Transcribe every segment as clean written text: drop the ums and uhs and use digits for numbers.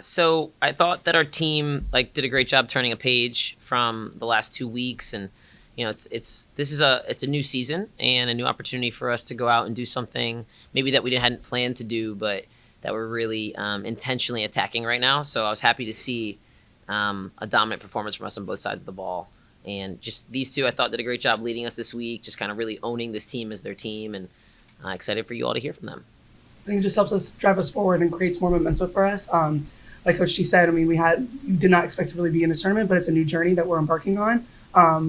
So I thought that our team did a great job turning a page from the last 2 weeks, and it's a new season and a new opportunity for us to go out and do something maybe that we hadn't planned to do, but that we're really intentionally attacking right now. So I was happy to see a dominant performance from us on both sides of the ball, and just these two I thought did a great job leading us this week, just kind of really owning this team as their team, and excited for you all to hear from them. I think it just helps us drive us forward and creates more momentum for us. Like Coach G said, I mean, we did not expect to really be in this tournament, but it's a new journey that we're embarking on.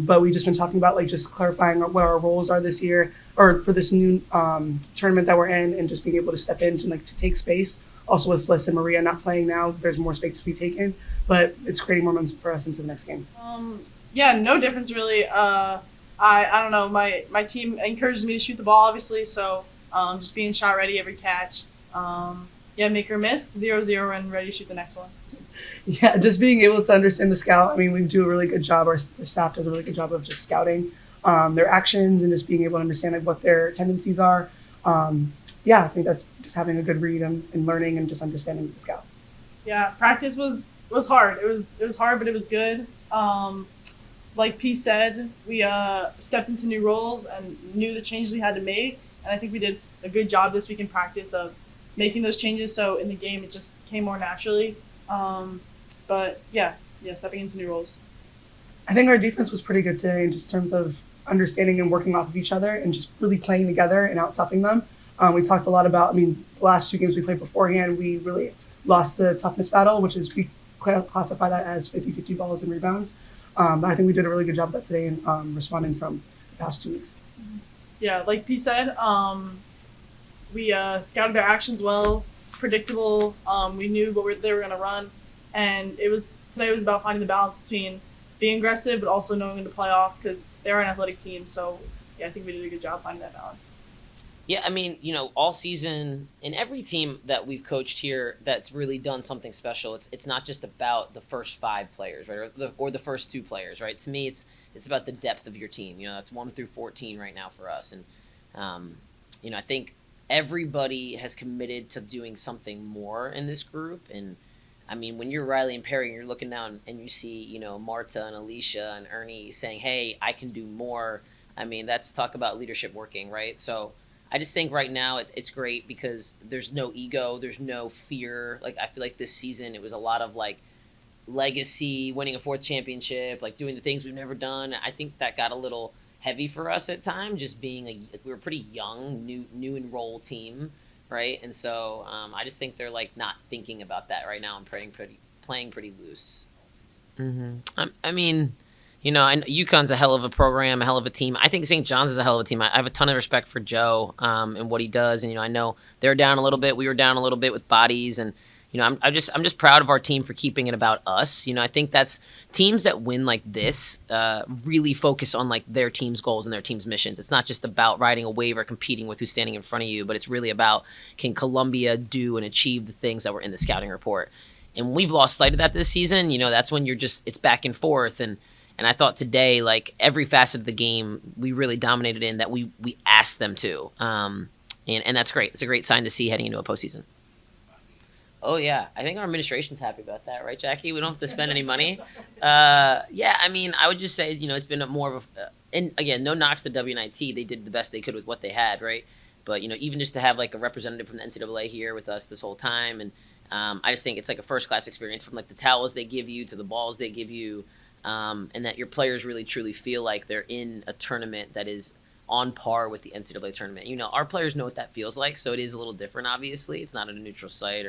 But we've just been talking about just clarifying what our roles are this year or for this new tournament that we're in, and just being able to step in to take space. Also with Fliss and Maria not playing now, there's more space to be taken, but it's creating more momentum for us into the next game. Yeah, no difference really. I don't know. My team encourages me to shoot the ball, obviously, so just being shot ready every catch. Make or miss, 0-0, and ready to shoot the next one. Yeah, just being able to understand the scout. I mean, we do a really good job. Our staff does a really good job of just scouting their actions and just being able to understand what their tendencies are. I think that's just having a good read and learning and just understanding the scout. Yeah, practice was hard. It was hard, but it was good. Like P said, we stepped into new roles and knew the changes we had to make, and I think we did a good job this week in practice of making those changes. So in the game, it just came more naturally. Stepping into new roles. I think our defense was pretty good today in just terms of understanding and working off of each other and just really playing together and out-toughing them. We talked a lot about, the last two games we played beforehand, we really lost the toughness battle, which is we classify that as 50-50 balls and rebounds. But I think we did a really good job of that today in responding from the past 2 weeks. Yeah, like P said, we scouted their actions well, predictable. We knew they were going to run, and today was about finding the balance between being aggressive but also knowing when to play off because they're an athletic team. So yeah, I think we did a good job finding that balance. Yeah, all season, in every team that we've coached here that's really done something special, it's not just about the first 5 players, right, or the first 2 players, right? To me, it's about the depth of your team. That's 1 through 14 right now for us, and I think everybody has committed to doing something more in this group. And when you're Riley and Perry and you're looking down and you see, Marta and Alicia and Ernie saying, hey, I can do more. That's talk about leadership working, right? So I just think right now it's great because there's no ego, there's no fear. I feel like this season it was a lot of legacy, winning a 4th championship, doing the things we've never done. I think that got a little heavy for us at times, just being we were a pretty young, new enroll team, right? And so I just think they're not thinking about that right now and playing pretty loose. Mm-hmm. UConn's a hell of a program, a hell of a team. I think St. John's is a hell of a team. I have a ton of respect for Joe and what he does, and I know they're down a little bit. We were down a little bit with bodies, and I'm just proud of our team for keeping it about us. I think that's teams that win like this really focus on their team's goals and their team's missions. It's not just about riding a wave or competing with who's standing in front of you, but it's really about can Columbia do and achieve the things that were in the scouting report. And we've lost sight of that this season. That's when it's back and forth. And I thought today, every facet of the game, we really dominated in that we asked them to. And that's great. It's a great sign to see heading into a postseason. Oh, yeah. I think our administration's happy about that, right, Jackie? We don't have to spend any money. I would just say, it's been more of a and, again, no knocks to WBIT. They did the best they could with what they had, right? But, even just to have, a representative from the NCAA here with us this whole time, and I just think it's, a first-class experience from, the towels they give you to the balls they give you, and that your players really, truly feel like they're in a tournament that is on par with the NCAA tournament. Our players know what that feels like, so it is a little different, obviously. It's not at a neutral site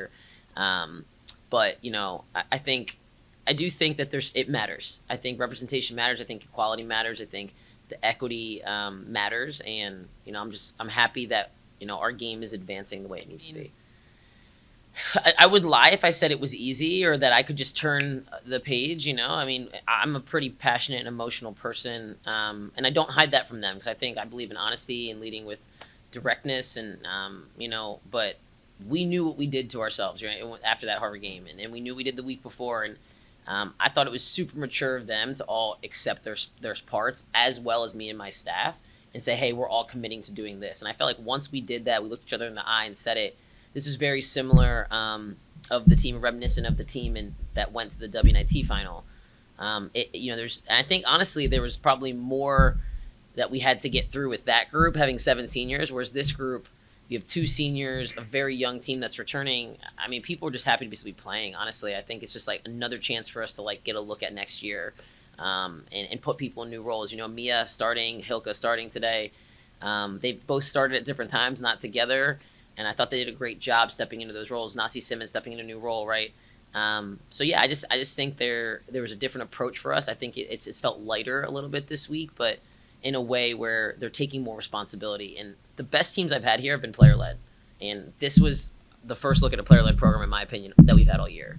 but I do think that it matters. I think representation matters. I think equality matters. I think the equity matters, and I'm happy that our game is advancing the way it needs to be. I would lie if I said it was easy or that I could just turn the page. I'm a pretty passionate and emotional person, and I don't hide that from them because I believe in honesty and leading with directness, and but we knew what we did to ourselves, right, after that Harvard game, and we knew we did the week before, and I thought it was super mature of them to all accept their parts, as well as me and my staff, and say, hey, we're all committing to doing this. And I felt like once we did that, we looked each other in the eye and said it. This is very similar of the team, reminiscent of the team that went to the WNIT final. I think honestly there was probably more that we had to get through with that group having 7 seniors, whereas this group, you have 2 seniors, a very young team that's returning. I mean, people are just happy to be playing. Honestly, I think it's just like another chance for us to like get a look at next year, and put people in new roles. Mia starting, Hilka starting today. They both started at different times, not together, and I thought they did a great job stepping into those roles. Nasi Simmons stepping into a new role, right? So yeah, I just think there was a different approach for us. I think it's felt lighter a little bit this week, but in a way where they're taking more responsibility. And the best teams I've had here have been player-led. And this was the first look at a player-led program, in my opinion, that we've had all year.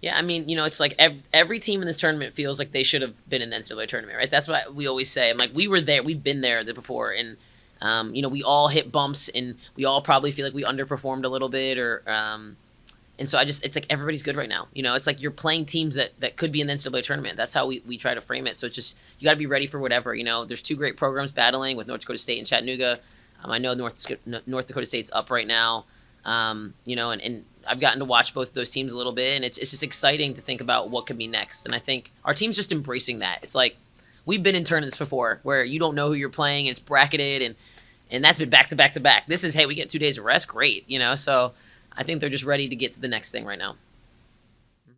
Yeah, I mean, it's like every team in this tournament feels like they should have been in the NCAA tournament, right? That's what we always say. I'm like, we were there. We've been there before. And, we all hit bumps, and we all probably feel like we underperformed a little bit. And so it's like everybody's good right now. It's like you're playing teams that could be in the NCAA tournament. That's how we try to frame it. So it's just, you got to be ready for whatever. There's 2 great programs battling with North Dakota State and Chattanooga. I know North Dakota State's up right now. And I've gotten to watch both of those teams a little bit, and it's just exciting to think about what could be next. And I think our team's just embracing that. It's like we've been in tournaments before where you don't know who you're playing, and it's bracketed, and that's been back to back to back. This is, hey, we get 2 days of rest, great. So I think they're just ready to get to the next thing right now.